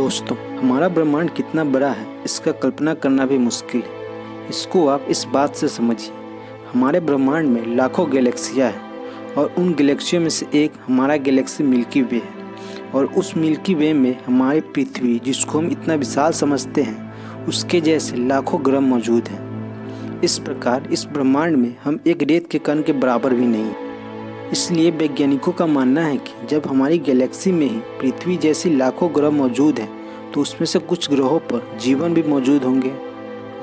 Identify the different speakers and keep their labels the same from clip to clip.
Speaker 1: दोस्तों, हमारा ब्रह्मांड कितना बड़ा है इसका कल्पना करना भी मुश्किल है। इसको आप इस बात से समझिए, हमारे ब्रह्मांड में लाखों गैलेक्सियाँ हैं और उन गैलेक्सियों में से एक हमारा गैलेक्सी मिल्की वे है। और उस मिल्की वे में हमारी पृथ्वी, जिसको हम इतना विशाल समझते हैं, उसके जैसे लाखों ग्रह मौजूद हैं। इस प्रकार इस ब्रह्मांड में हम एक रेत के कण के बराबर भी नहीं। इसलिए वैज्ञानिकों का मानना है कि जब हमारी गैलेक्सी में ही पृथ्वी जैसी लाखों ग्रह मौजूद हैं, तो उसमें से कुछ ग्रहों पर जीवन भी मौजूद होंगे।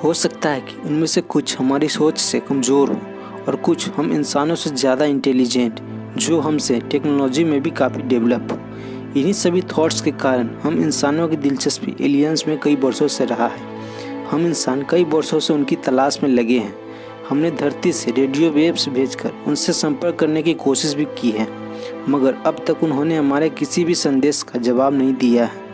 Speaker 1: हो सकता है कि उनमें से कुछ हमारी सोच से कमज़ोर हो और कुछ हम इंसानों से ज़्यादा इंटेलिजेंट, जो हमसे टेक्नोलॉजी में भी काफ़ी डेवलप हो। इन्हीं सभी थॉट्स के कारण हम इंसानों की दिलचस्पी एलियंस में कई वर्षों से रहा है। हम इंसान कई वर्षों से उनकी तलाश में लगे हैं। हमने धरती से रेडियो वेव्स भेजकर उनसे संपर्क करने की कोशिश भी की है, मगर अब तक उन्होंने हमारे किसी भी संदेश का जवाब नहीं दिया है।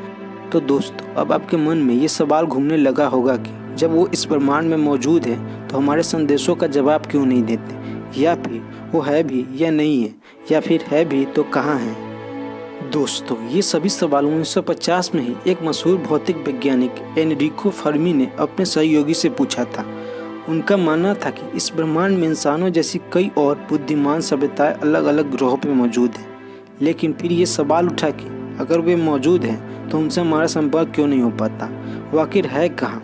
Speaker 1: तो दोस्तों, अब आपके मन में ये सवाल घूमने लगा होगा कि जब वो इस ब्रह्मांड में मौजूद है तो हमारे संदेशों का जवाब क्यों नहीं देते, या फिर वो है भी या नहीं है, या फिर है भी तो कहाँ है। दोस्तों, ये सभी सवाल 1950 में ही एक मशहूर भौतिक वैज्ञानिक एनरिको फर्मी ने अपने सहयोगी से पूछा था। उनका मानना था कि इस ब्रह्मांड में इंसानों जैसी कई और बुद्धिमान सभ्यताएं अलग अलग ग्रहों पर मौजूद हैं। लेकिन फिर ये सवाल उठा कि अगर वे मौजूद हैं तो उनसे हमारा संपर्क क्यों नहीं हो पाता, वो आखिर है कहाँ।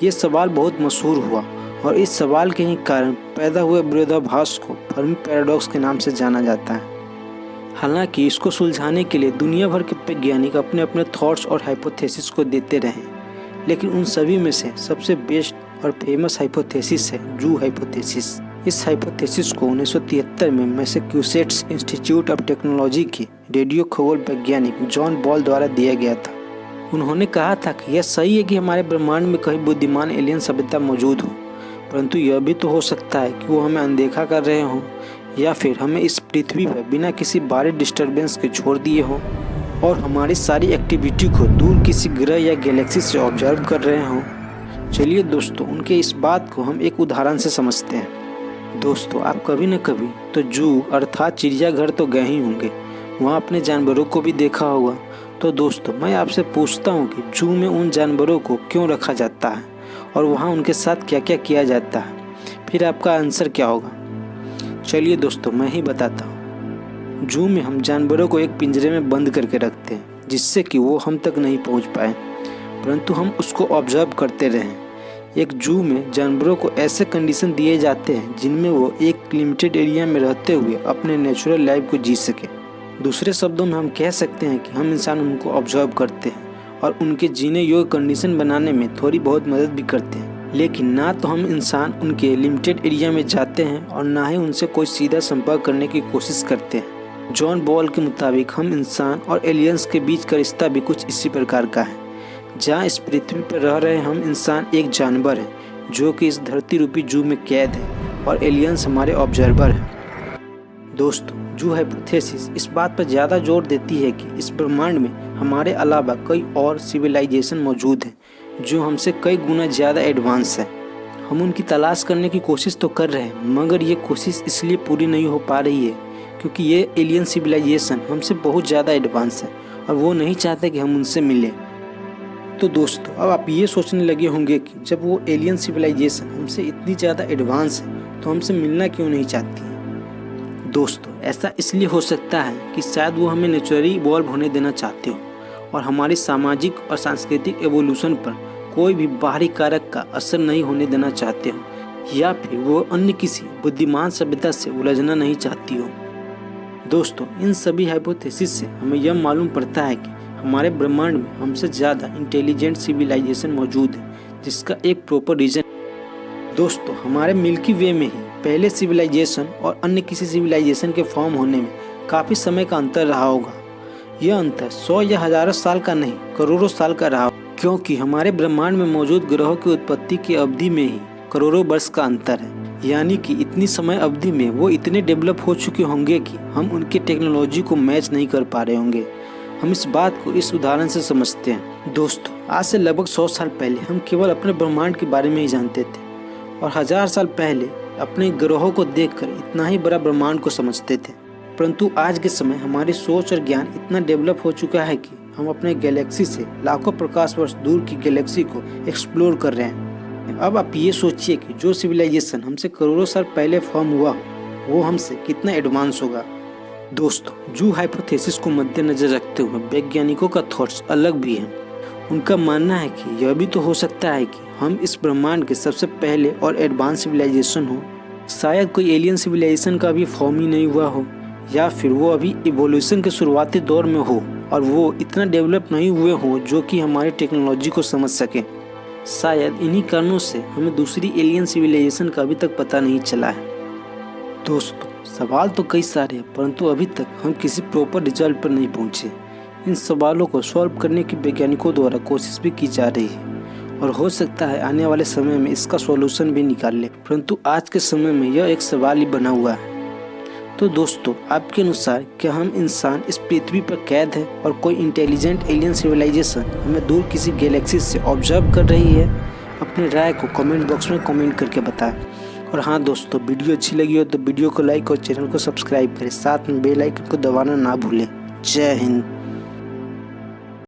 Speaker 1: ये सवाल बहुत मशहूर हुआ और इस सवाल के ही कारण पैदा हुए विरोधाभास को फर्मी पैराडॉक्स के नाम से जाना जाता है। हालांकि इसको सुलझाने के लिए दुनिया भर के वैज्ञानिक अपने अपने थॉट्स और हाइपोथेसिस को देते रहे, लेकिन उन सभी में से सबसे बेस्ट और फेमस हाइपोथेसिस है जू हाइपोथेसिस। इस हाइपोथेसिस को 1973 में मैसेच्यूसेट्स इंस्टीट्यूट ऑफ टेक्नोलॉजी के रेडियो खगोल वैज्ञानिक जॉन बॉल द्वारा दिया गया था। उन्होंने कहा था कि यह सही है कि हमारे ब्रह्मांड में कहीं बुद्धिमान एलियन सभ्यता मौजूद हो, परंतु यह भी तो हो सकता है कि वो हमें अनदेखा कर रहे हों, या फिर हमें इस पृथ्वी पर बिना किसी बाहरी डिस्टर्बेंस के छोड़ दिए हों और हमारी सारी एक्टिविटी को दूर किसी ग्रह या गैलेक्सी से ऑब्जर्व कर रहे हों। चलिए दोस्तों, उनके इस बात को हम एक उदाहरण से समझते हैं। दोस्तों, आप कभी न कभी तो जू अर्थात चिड़ियाघर तो गए ही होंगे, वहाँ अपने जानवरों को भी देखा होगा। तो दोस्तों, मैं आपसे पूछता हूँ कि जू में उन जानवरों को क्यों रखा जाता है और वहाँ उनके साथ क्या क्या किया जाता है, फिर आपका आंसर क्या होगा। चलिए दोस्तों, मैं ही बताता हूँ। जू में हम जानवरों को एक पिंजरे में बंद करके रखते हैं, जिससे कि वो हम तक नहीं पहुँच पाए, परंतु हम उसको ऑब्जर्व करते रहें। एक जू में जानवरों को ऐसे कंडीशन दिए जाते हैं जिनमें वो एक लिमिटेड एरिया में रहते हुए अपने नेचुरल लाइफ को जी सके। दूसरे शब्दों में हम कह सकते हैं कि हम इंसान उनको ऑब्जर्व करते हैं और उनके जीने योग्य कंडीशन बनाने में थोड़ी बहुत मदद भी करते हैं। लेकिन ना तो हम इंसान उनके लिमिटेड एरिया में जाते हैं और ना ही उनसे कोई सीधा संपर्क करने की कोशिश करते हैं। जॉन बॉल के मुताबिक हम इंसान और एलियंस के बीच का रिश्ता भी कुछ इसी प्रकार का है। जहाँ इस पृथ्वी पर रह रहे हम इंसान एक जानवर है जो कि इस धरती रूपी जू में कैद है और एलियंस हमारे ऑब्जर्वर हैं। दोस्तों, जू हाइपोथेसिस इस बात पर ज़्यादा जोर देती है कि इस ब्रह्मांड में हमारे अलावा कई और सिविलाइजेशन मौजूद हैं जो हमसे कई गुना ज़्यादा एडवांस है। हम उनकी तलाश करने की कोशिश तो कर रहे हैं, मगर ये कोशिश इसलिए पूरी नहीं हो पा रही है क्योंकि ये एलियन सिविलाइजेशन हमसे बहुत ज़्यादा एडवांस है और वो नहीं चाहते कि हम उनसे मिलें। तो दोस्तों, अब आप ये सोचने लगे होंगे कि जब वो एलियन सिविलाइजेशन हमसे इतनी ज़्यादा एडवांस है तो हमसे मिलना क्यों नहीं चाहती है। दोस्तों, ऐसा इसलिए हो सकता है कि शायद वो हमें नेचुरली इवॉल्व होने देना चाहते हो और हमारी सामाजिक और सांस्कृतिक एवोल्यूशन पर कोई भी बाहरी कारक का असर नहीं होने देना चाहते हो, या फिर वो अन्य किसी बुद्धिमान सभ्यता से उलझना नहीं चाहती हो। दोस्तों, इन सभी हाइपोथेसिस से हमें यह मालूम पड़ता है कि हमारे ब्रह्मांड में हमसे ज़्यादा इंटेलिजेंट सिविलाइजेशन मौजूद है, जिसका एक प्रॉपर रीजन। दोस्तों, हमारे मिल्की वे में ही पहले सिविलाइजेशन और अन्य किसी सिविलाइजेशन के फॉर्म होने में काफ़ी समय का अंतर रहा होगा। यह अंतर 100 या हज़ारों साल का नहीं, करोड़ों साल का रहा, क्योंकि हमारे ब्रह्मांड में मौजूद ग्रहों की उत्पत्ति की अवधि में ही करोड़ों वर्ष का अंतर है। यानी कि इतनी समय अवधि में वो इतने डेवलप हो चुके होंगे कि हम उनकी टेक्नोलॉजी को मैच नहीं कर पा रहे होंगे। हम इस बात को इस उदाहरण से समझते हैं। दोस्तों, आज से लगभग 100 साल पहले हम केवल अपने ब्रह्मांड के बारे में ही जानते थे और 1000 साल पहले अपने ग्रहों को देखकर इतना ही बड़ा ब्रह्मांड को समझते थे। परंतु आज के समय हमारी सोच और ज्ञान इतना डेवलप हो चुका है कि हम अपने गैलेक्सी से लाखों प्रकाश वर्ष दूर की गैलेक्सी को एक्सप्लोर कर रहे हैं। अब आप ये सोचिए कि जो सिविलाइजेशन हमसे करोड़ों साल पहले फॉर्म हुआ वो हमसे कितना एडवांस होगा। दोस्तों, जू हाइपोथेसिस को मद्देनजर रखते हुए वैज्ञानिकों का थॉट्स अलग भी है। उनका मानना है कि यह भी तो हो सकता है कि हम इस ब्रह्मांड के सबसे पहले और एडवांस सिविलाइजेशन हो। शायद कोई एलियन सिविलाइजेशन का भी फॉर्म ही नहीं हुआ हो, या फिर वो अभी इवोल्यूशन के शुरुआती दौर में हो और वो इतना डेवलप नहीं हुए हो जो कि हमारी टेक्नोलॉजी को समझ सके। शायद इन्हीं कारणों से हमें दूसरी एलियन सिविलाइजेशन का अभी तक पता नहीं चला है। दोस्तों, सवाल तो कई सारे हैं, परंतु अभी तक हम किसी प्रॉपर रिजल्ट पर नहीं पहुंचे। इन सवालों को सॉल्व करने की वैज्ञानिकों द्वारा कोशिश भी की जा रही है और हो सकता है आने वाले समय में इसका सॉल्यूशन भी निकाल ले, परंतु आज के समय में यह एक सवाल ही बना हुआ है। तो दोस्तों, आपके अनुसार क्या हम इंसान इस पृथ्वी पर कैद है और कोई इंटेलिजेंट एलियन सिविलाइजेशन हमें दूर किसी गैलेक्सी से ऑब्जर्व कर रही है? अपनी राय को कमेंट बॉक्स में कमेंट करके बताएं। और हाँ दोस्तों, वीडियो अच्छी लगी हो तो वीडियो को लाइक और चैनल को सब्सक्राइब करें, साथ में बेल आइकन को दबाना ना भूलें। जय हिंद।